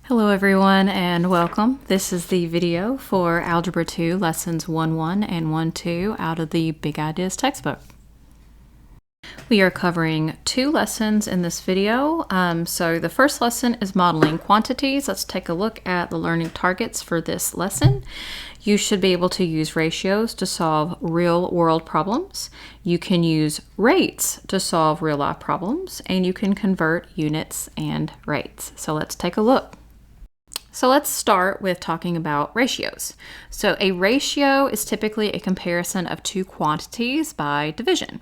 Hello everyone and welcome. This is the video for Algebra 2 Lessons 1-1 and 1-2 out of the Big Ideas textbook. We are covering two lessons in this video. So the first lesson is modeling quantities. Let's take a look at the learning targets for this lesson. You should be able to use ratios to solve real-world problems. You can use rates to solve real-life problems, and you can convert units and rates. So let's take a look. So let's start with talking about ratios. So a ratio is typically a comparison of two quantities by division.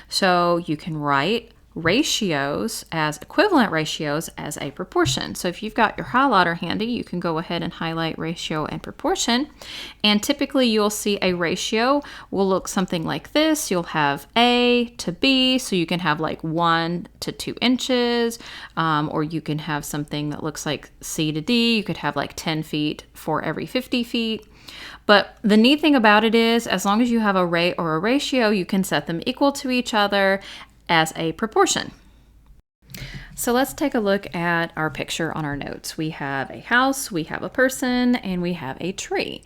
So you can write ratios as equivalent ratios as a proportion. So if you've got your highlighter handy, you can go ahead and highlight ratio and proportion. And typically you'll see a ratio will look something like this. You'll have A to B, so you can have like 1 to 2 inches, or you can have something that looks like C to D. You could have like 10 feet for every 50 feet. But the neat thing about it is, as long as you have a rate or a ratio, you can set them equal to each other as a proportion. So let's take a look at our picture on our notes. We have a house, we have a person, and we have a tree.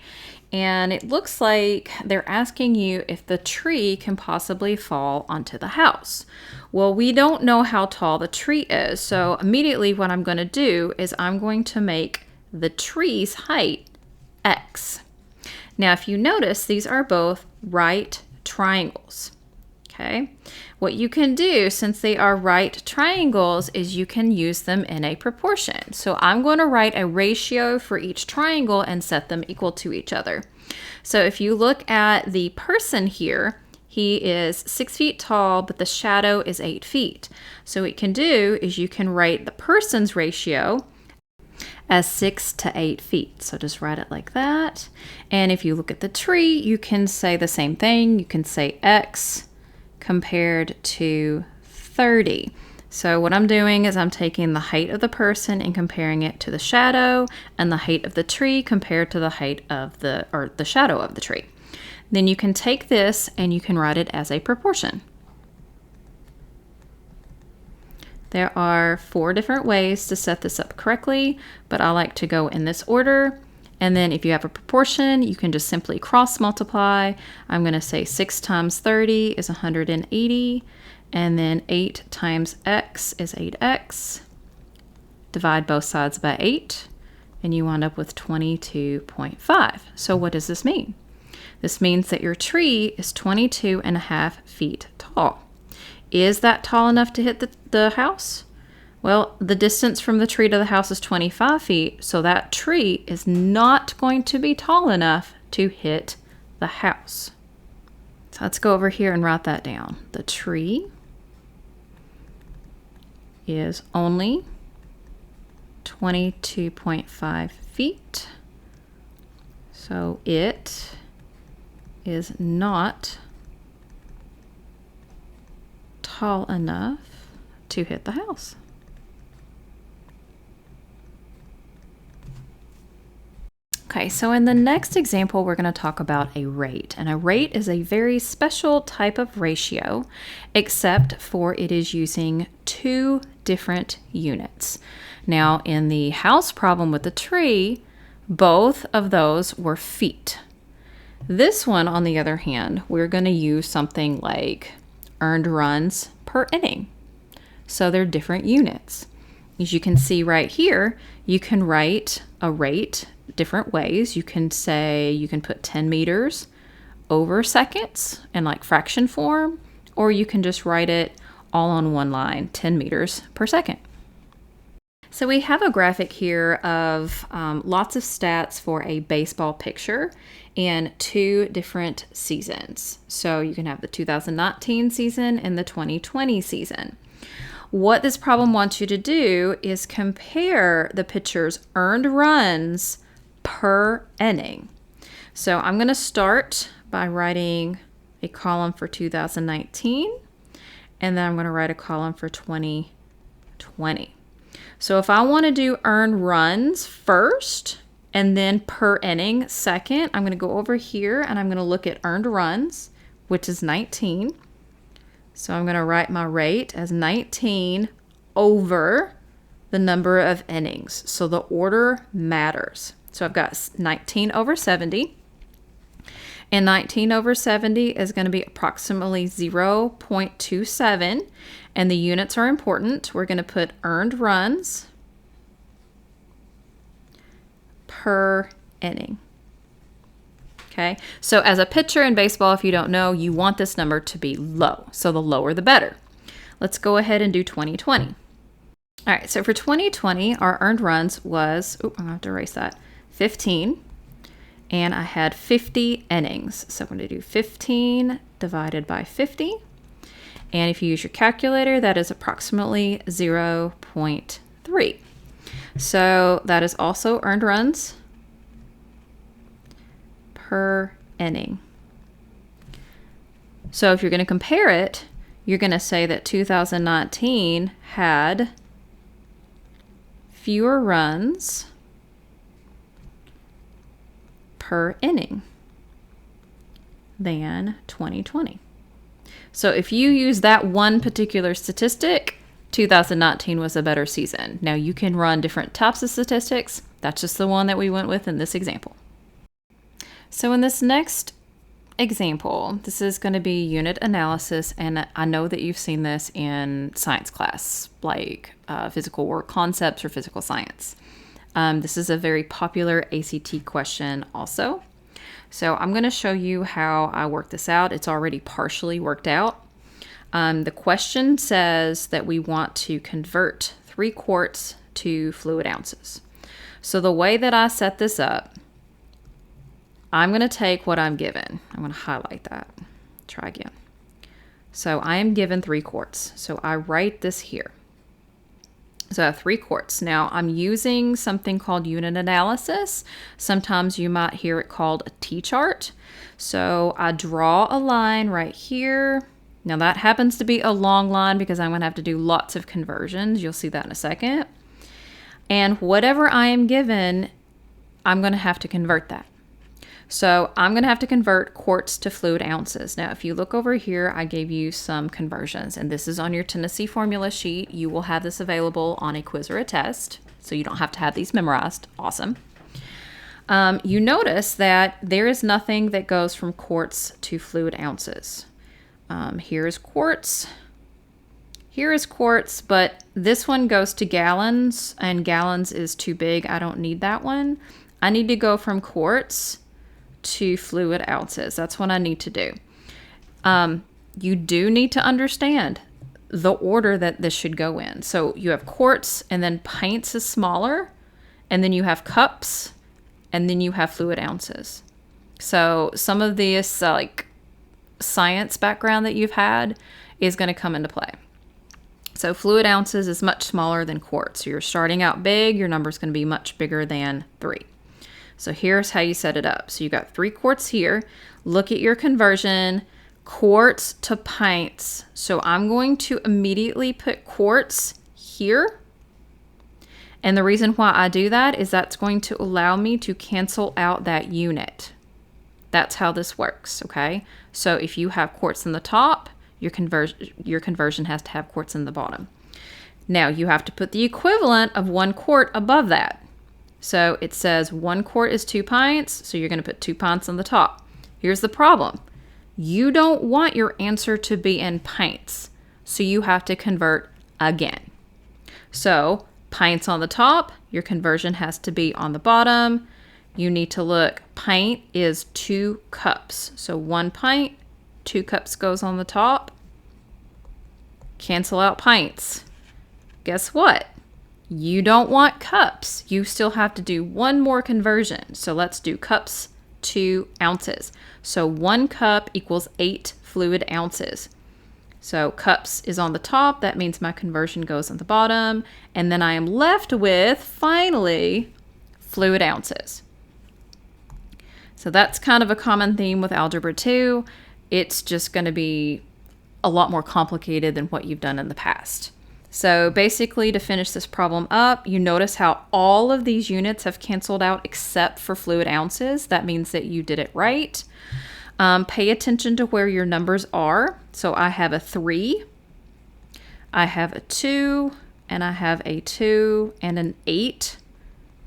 And it looks like they're asking you if the tree can possibly fall onto the house. Well, we don't know how tall the tree is, so immediately what I'm going to do is I'm going to make the tree's height X. Now, if you notice, these are both right triangles. Okay, what you can do, since they are right triangles, is you can use them in a proportion. So I'm going to write a ratio for each triangle and set them equal to each other. So if you look at the person here, he is 6 feet tall, but the shadow is 8 feet. So what you can do is you can write the person's ratio as 6 to 8 feet. So just write it like that. And if you look at the tree, you can say the same thing. You can say X compared to 30. So what I'm doing is I'm taking the height of the person and comparing it to the shadow, and the height of the tree compared to the height of the shadow of the tree. Then you can take this and you can write it as a proportion. There are 4 different ways to set this up correctly, but I like to go in this order. And then if you have a proportion, you can just simply cross multiply. I'm going to say 6 times 30 is 180, and then 8 times x is 8x. Divide both sides by 8, and you wind up with 22.5. So what does this mean? This means that your tree is 22.5 feet tall. Is that tall enough to hit the house? Well, the distance from the tree to the house is 25 feet, so that tree is not going to be tall enough to hit the house. So let's go over here and write that down. The tree is only 22.5 feet, so it is not tall enough to hit the house. Okay, so in the next example, we're going to talk about a rate. And a rate is a very special type of ratio, except for it is using 2 different units. Now, in the house problem with the tree, both of those were feet. This one, on the other hand, we're going to use something like earned runs per inning. So they're different units. As you can see right here, you can write a rate different ways. You can put 10 meters over seconds in like fraction form, or you can just write it all on one line, 10 meters per second. So we have a graphic here of lots of stats for a baseball picture in 2 different seasons. So you can have the 2019 season and the 2020 season. What this problem wants you to do is compare the pitcher's earned runs per inning. So I'm going to start by writing a column for 2019, and then I'm going to write a column for 2020. So if I want to do earned runs first and then per inning second, I'm going to go over here and I'm going to look at earned runs, which is 19. So I'm going to write my rate as 19 over the number of innings. So the order matters. So I've got 19 over 70. And 19 over 70 is going to be approximately 0.27. And the units are important. We're going to put earned runs per inning. Okay, so as a pitcher in baseball, if you don't know, you want this number to be low. So the lower the better. Let's go ahead and do 2020. All right, so for 2020, our earned runs was, I'm going to have to erase that, 15. And I had 50 innings. So I'm going to do 15 divided by 50. And if you use your calculator, that is approximately 0.3. So that is also earned runs per inning. So if you're going to compare it, you're going to say that 2019 had fewer runs per inning than 2020. So if you use that one particular statistic, 2019 was a better season. Now you can run different types of statistics. That's just the one that we went with in this example. So in this next example, this is going to be unit analysis, and I know that you've seen this in science class, like physical work concepts or physical science. This is a very popular ACT question also. So I'm going to show you how I work this out. It's already partially worked out. The question says that we want to convert 3 quarts to fluid ounces. So the way that I set this up, I'm going to take what I'm given. I'm going to highlight that. Try again. So I am given 3 quarts. So I write this here. So I have 3 quarts. Now I'm using something called unit analysis. Sometimes you might hear it called a T-chart. So I draw a line right here. Now that happens to be a long line because I'm going to have to do lots of conversions. You'll see that in a second. And whatever I am given, I'm going to have to convert that. So I'm going to have to convert quarts to fluid ounces. Now, if you look over here, I gave you some conversions, and this is on your Tennessee formula sheet. You will have this available on a quiz or a test, so you don't have to have these memorized. Awesome. You notice that there is nothing that goes from quarts to fluid ounces. Here is quarts. Here is quarts, but this one goes to gallons, and gallons is too big. I don't need that one. I need to go from quarts to fluid ounces. That's what I need to do. You do need to understand the order that this should go in. So you have quarts, and then pints is smaller, and then you have cups, and then you have fluid ounces. So some of this like science background that you've had is going to come into play. So fluid ounces is much smaller than quarts. So you're starting out big, your number is going to be much bigger than 3. So here's how you set it up. So you got 3 quarts here. Look at your conversion, quarts to pints. So I'm going to immediately put quarts here. And the reason why I do that is that's going to allow me to cancel out that unit. That's how this works, okay? So if you have quarts in the top, your conversion has to have quarts in the bottom. Now you have to put the equivalent of 1 quart above that. So it says 1 quart is 2 pints, so you're going to put 2 pints on the top. Here's the problem. You don't want your answer to be in pints, so you have to convert again. So pints on the top, your conversion has to be on the bottom. You need to look, pint is 2 cups. So 1 pint, 2 cups goes on the top. Cancel out pints. Guess what? You don't want cups. You still have to do one more conversion. So let's do cups to ounces. So 1 cup equals 8 fluid ounces. So cups is on the top. That means my conversion goes on the bottom. And then I am left with, finally, fluid ounces. So that's kind of a common theme with Algebra 2. It's just going to be a lot more complicated than what you've done in the past. So basically, to finish this problem up, you notice how all of these units have canceled out except for fluid ounces. That means that you did it right. Pay attention to where your numbers are. So I have a 3, I have a 2, and I have a 2 and an 8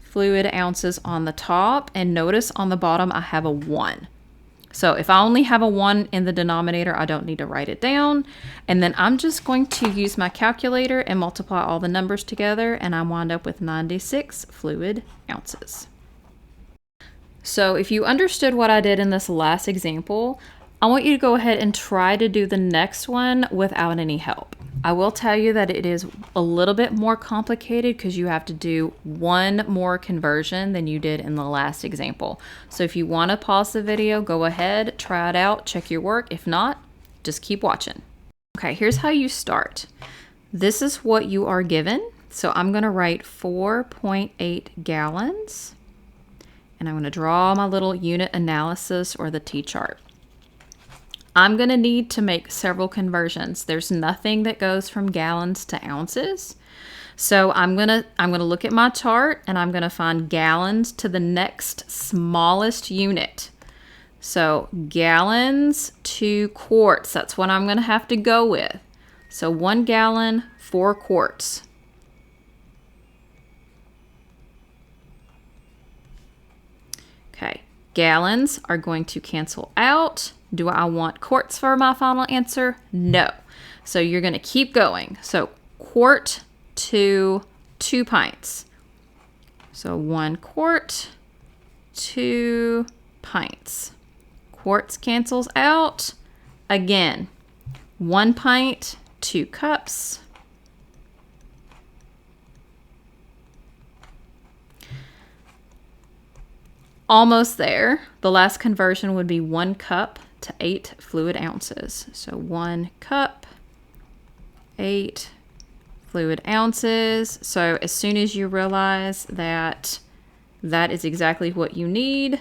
fluid ounces on the top, and notice on the bottom I have a 1. So if I only have a 1 in the denominator, I don't need to write it down. And then I'm just going to use my calculator and multiply all the numbers together, and I wind up with 96 fluid ounces. So if you understood what I did in this last example, I want you to go ahead and try to do the next one without any help. I will tell you that it is a little bit more complicated because you have to do one more conversion than you did in the last example. So if you want to pause the video, go ahead, try it out, check your work. If not, just keep watching. Okay, here's how you start. This is what you are given. So I'm going to write 4.8 gallons, and I'm going to draw my little unit analysis or the T-chart. I'm going to need to make several conversions. There's nothing that goes from gallons to ounces. So I'm going to look at my chart, and I'm going to find gallons to the next smallest unit. So gallons to quarts, that's what I'm going to have to go with. So 1 gallon, 4 quarts. Okay, gallons are going to cancel out. Do I want quarts for my final answer? No. So you're going to keep going. So quart to 2 pints. So 1 quart, 2 pints. Quarts cancels out. Again, 1 pint, 2 cups. Almost there. The last conversion would be 1 cup to 8 fluid ounces. So 1 cup, 8 fluid ounces. So as soon as you realize that that is exactly what you need,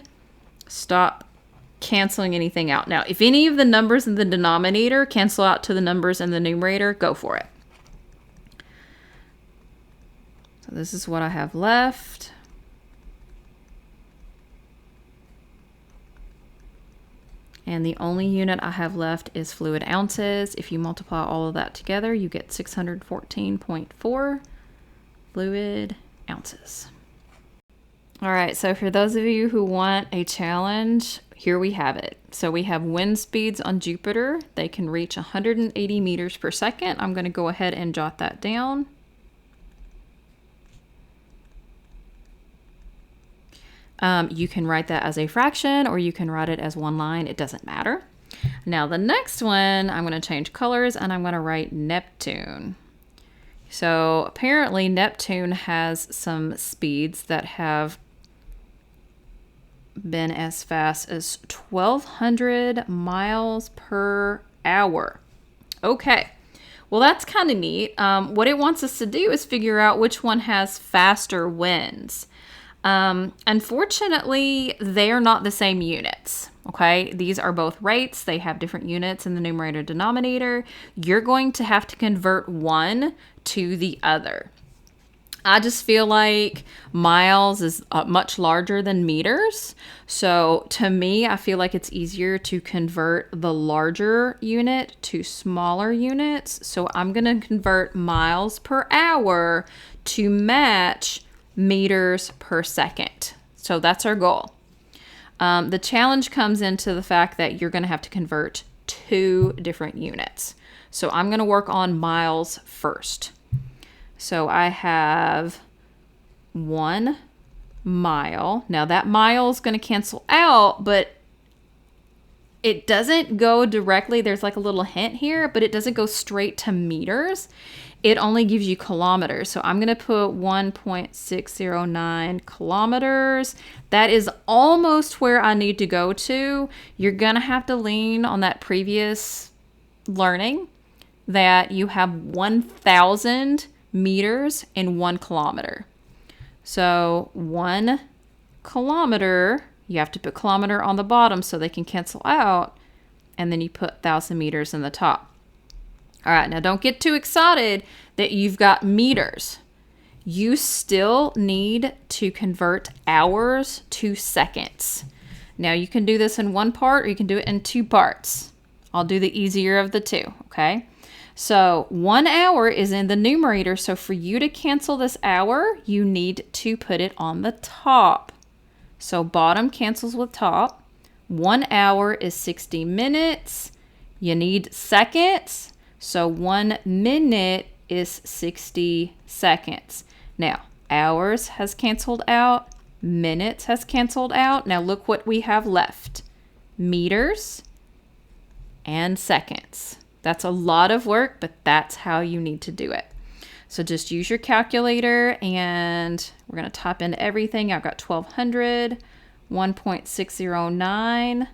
stop canceling anything out. Now, if any of the numbers in the denominator cancel out to the numbers in the numerator, go for it. So this is what I have left. And the only unit I have left is fluid ounces. If you multiply all of that together, you get 614.4 fluid ounces. All right, so for those of you who want a challenge, here we have it. So we have wind speeds on Jupiter. They can reach 180 meters per second. I'm going to go ahead and jot that down. You can write that as a fraction, or you can write it as 1 line. It doesn't matter. Now the next one, I'm going to change colors, and I'm going to write Neptune. So apparently Neptune has some speeds that have been as fast as 1,200 miles per hour. Okay, well that's kind of neat. What it wants us to do is figure out which one has faster winds. Unfortunately, they are not the same units, okay? These are both rates. They have different units in the numerator denominator. You're going to have to convert one to the other. I just feel like miles is much larger than meters. So to me, I feel like it's easier to convert the larger unit to smaller units. So I'm going to convert miles per hour to match meters per second. So that's our goal. The challenge comes into the fact that you're going to have to convert 2 different units. So I'm going to work on miles first. So I have 1 mile. Now that mile is going to cancel out, but it doesn't go directly. There's like a little hint here, but it doesn't go straight to meters. It only gives you kilometers. So I'm going to put 1.609 kilometers. That is almost where I need to go to. You're going to have to lean on that previous learning that you have 1,000 meters in 1 kilometer. So 1 kilometer, you have to put kilometer on the bottom so they can cancel out, and then you put 1,000 meters in the top. All right, now don't get too excited that you've got meters. You still need to convert hours to seconds. Now you can do this in 1 part, or you can do it in 2 parts. I'll do the easier of the 2, okay? So 1 hour is in the numerator. So for you to cancel this hour, you need to put it on the top. So bottom cancels with top. 1 hour is 60 minutes. You need seconds. So 1 minute is 60 seconds. Now, hours has canceled out. Minutes has canceled out. Now look what we have left. Meters and seconds. That's a lot of work, but that's how you need to do it. So just use your calculator and we're going to type in everything. I've got 1200, 1.609,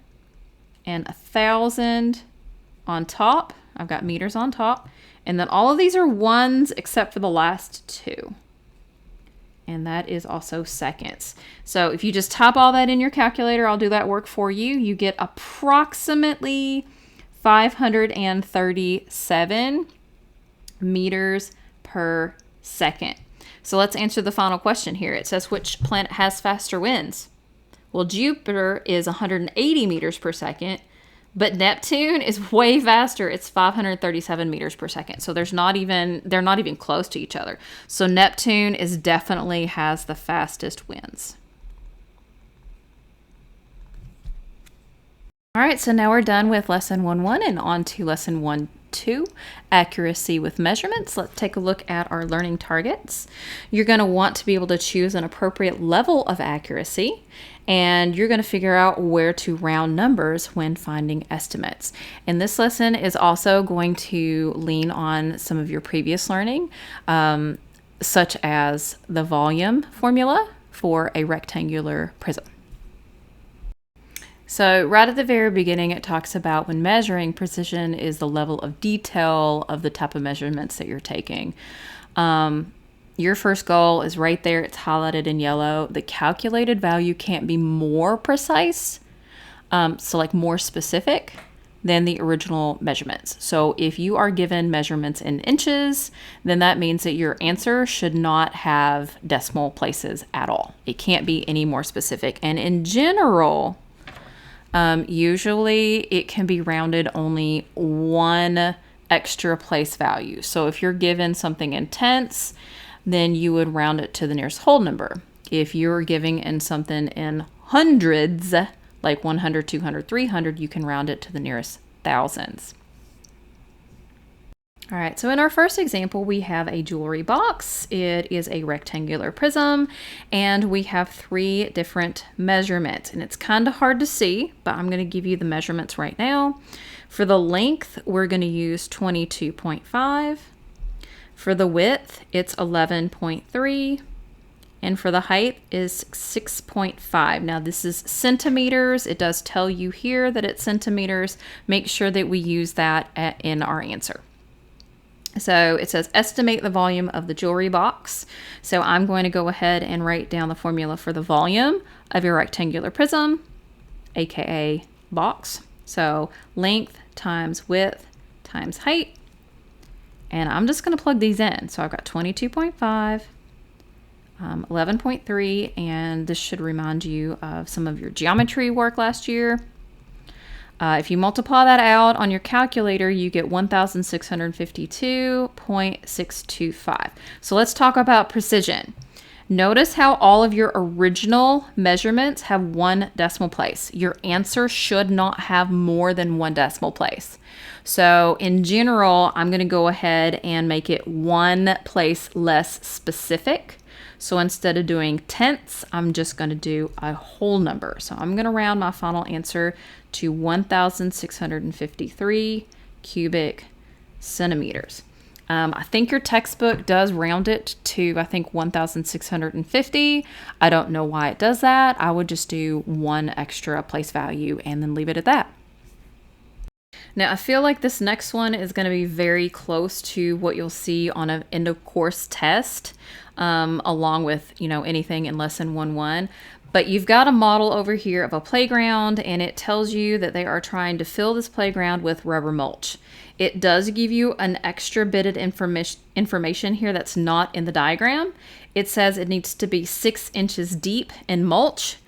and 1000 on top. I've got meters on top. And then all of these are ones except for the last two. And that is also seconds. So if you just type all that in your calculator, I'll do that work for you. You get approximately 537 meters per second. So let's answer the final question here. It says, which planet has faster winds? Well, Jupiter is 180 meters per second, but Neptune is way faster. It's 537 meters per second. So they're not even close to each other. So Neptune definitely has the fastest winds. All right, so now we're done with lesson 1.1 and on to lesson 1.2, accuracy with measurements. Let's take a look at our learning targets. You're going to want to be able to choose an appropriate level of accuracy, and you're going to figure out where to round numbers when finding estimates. And this lesson is also going to lean on some of your previous learning, such as the volume formula for a rectangular prism. So right at the very beginning, it talks about when measuring, precision is the level of detail of the type of measurements that you're taking. Your first goal is right there. It's highlighted in yellow. The calculated value can't be more precise, so like more specific than the original measurements. So if you are given measurements in inches, then that means that your answer should not have decimal places at all. It can't be any more specific. And in general, usually it can be rounded only one extra place value. So if you're given something in tenths, then you would round it to the nearest whole number. If you're giving in something in hundreds, like 100, 200, 300, you can round it to the nearest thousands. All right, so in our first example, we have a jewelry box. It is a rectangular prism, and we have 3 different measurements. And it's kind of hard to see, but I'm going to give you the measurements right now. For the length, we're going to use 22.5. For the width, it's 11.3. And for the height is 6.5. Now this is centimeters. It does tell you here that it's centimeters. Make sure that we use that in our answer. So it says estimate the volume of the jewelry box. So I'm going to go ahead and write down the formula for the volume of your rectangular prism, aka box. So length times width times height. And I'm just going to plug these in. So I've got 22.5, 11.3, and this should remind you of some of your geometry work last year. If you multiply that out on your calculator, you get 1,652.625. So let's talk about precision. Notice how all of your original measurements have 1 decimal place. Your answer should not have more than 1 decimal place. So in general, I'm going to go ahead and make it 1 place less specific. So instead of doing tenths, I'm just going to do a whole number. So I'm going to round my final answer to 1,653 cubic centimeters. I think your textbook does round it to, I think, 1,650. I don't know why it does that. I would just do 1 extra place value and then leave it at that. Now, I feel like this next one is going to be very close to what you'll see on an end of course test, along with, anything in lesson 1.1. But you've got a model over here of a playground, and it tells you that they are trying to fill this playground with rubber mulch. It does give you an extra bit of information here that's not in the diagram. It says it needs to be 6 inches deep in mulch,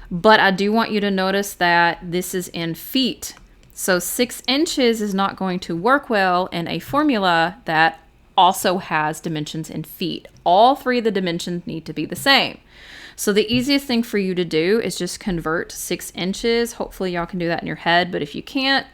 but I do want you to notice that this is in feet So 6 inches is not going to work well in a formula that also has dimensions in feet. All 3 of the dimensions need to be the same. So the easiest thing for you to do is just convert 6 inches. Hopefully y'all can do that in your head, but if you can't,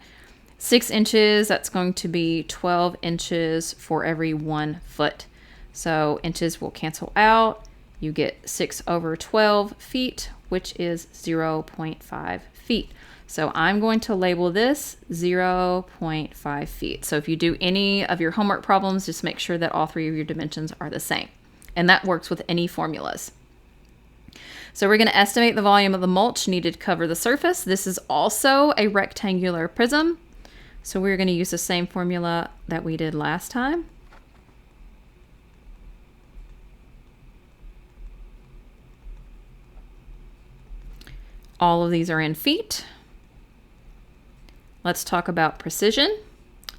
6 inches, that's going to be 12 inches for every 1 foot. So inches will cancel out. You get 6 over 12 feet, which is 0.5 feet. So I'm going to label this 0.5 feet. So if you do any of your homework problems, just make sure that all 3 of your dimensions are the same. And that works with any formulas. So we're going to estimate the volume of the mulch needed to cover the surface. This is also a rectangular prism. So we're going to use the same formula that we did last time. All of these are in feet. Let's talk about precision.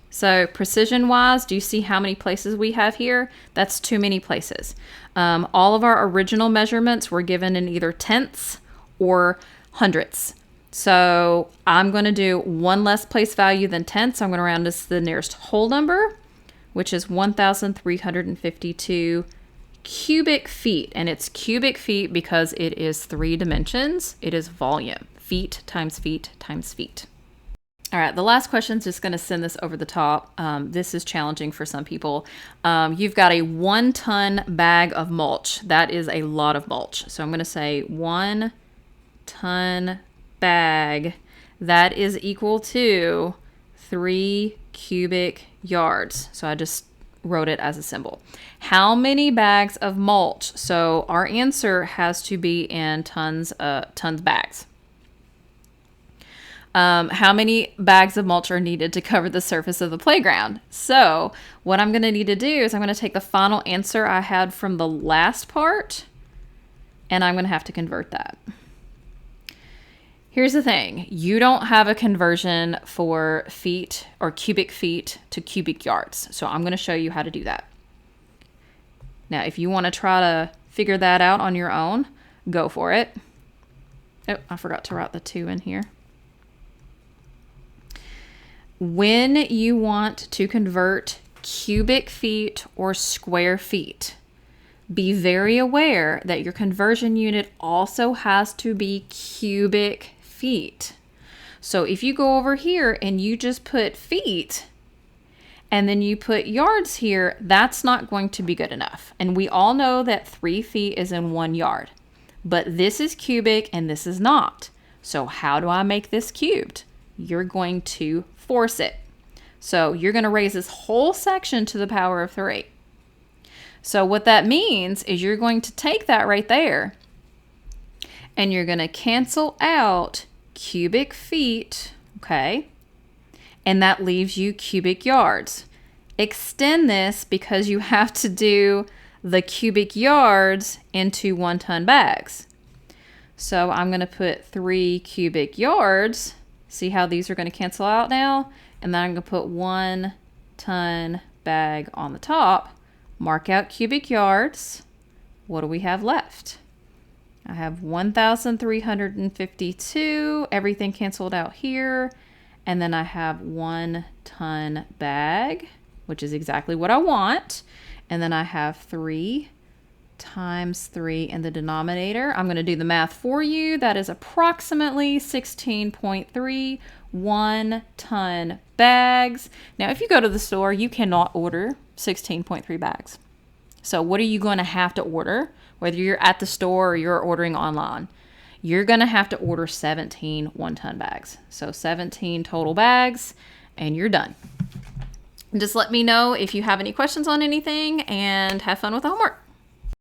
So precision-wise, do you see how many places we have here? That's too many places. All of our original measurements were given in either tenths or hundredths. So I'm going to do 1 less place value than tenths. I'm going to round this to the nearest whole number, which is 1,352 cubic feet. And it's cubic feet because it is 3 dimensions. It is volume. Feet times feet times feet. All right, the last question is just going to send this over the top. This is challenging for some people. You've got a 1 ton bag of mulch. That is a lot of mulch. So I'm going to say 1 ton bag. That is equal to 3 cubic yards. So I just wrote it as a symbol. How many bags of mulch? So our answer has to be in tons bags. How many bags of mulch are needed to cover the surface of the playground? So what I'm going to need to do is I'm going to take the final answer I had from the last part, and I'm going to have to convert that. Here's the thing. You don't have a conversion for feet or cubic feet to cubic yards. So I'm going to show you how to do that. Now, if you want to try to figure that out on your own, go for it. Oh, I forgot to write the 2 in here. When you want to convert cubic feet or square feet, be very aware that your conversion unit also has to be cubic feet. So if you go over here and you just put feet and then you put yards here, that's not going to be good enough. And we all know that 3 feet is in 1 yard, but this is cubic and this is not. So how do I make this cubed? You're going to force it. So you're going to raise this whole section to the power of 3. So what that means is you're going to take that right there and you're going to cancel out cubic feet, okay? And that leaves you cubic yards. Extend this because you have to do the cubic yards into 1 ton bags. So I'm going to put 3 cubic yards. See how these are going to cancel out now? And then I'm going to put 1 ton bag on the top. Mark out cubic yards. What do we have left? I have 1,352. Everything canceled out here. And then I have 1 ton bag, which is exactly what I want. And then I have 3 times 3 in the denominator. I'm going to do the math for you. That is approximately 16.3 1 ton bags. Now, if you go to the store, you cannot order 16.3 bags. So what are you going to have to order? Whether you're at the store or you're ordering online, you're going to have to order 17 1-ton bags. So 17 total bags, and you're done. Just let me know if you have any questions on anything, and have fun with the homework.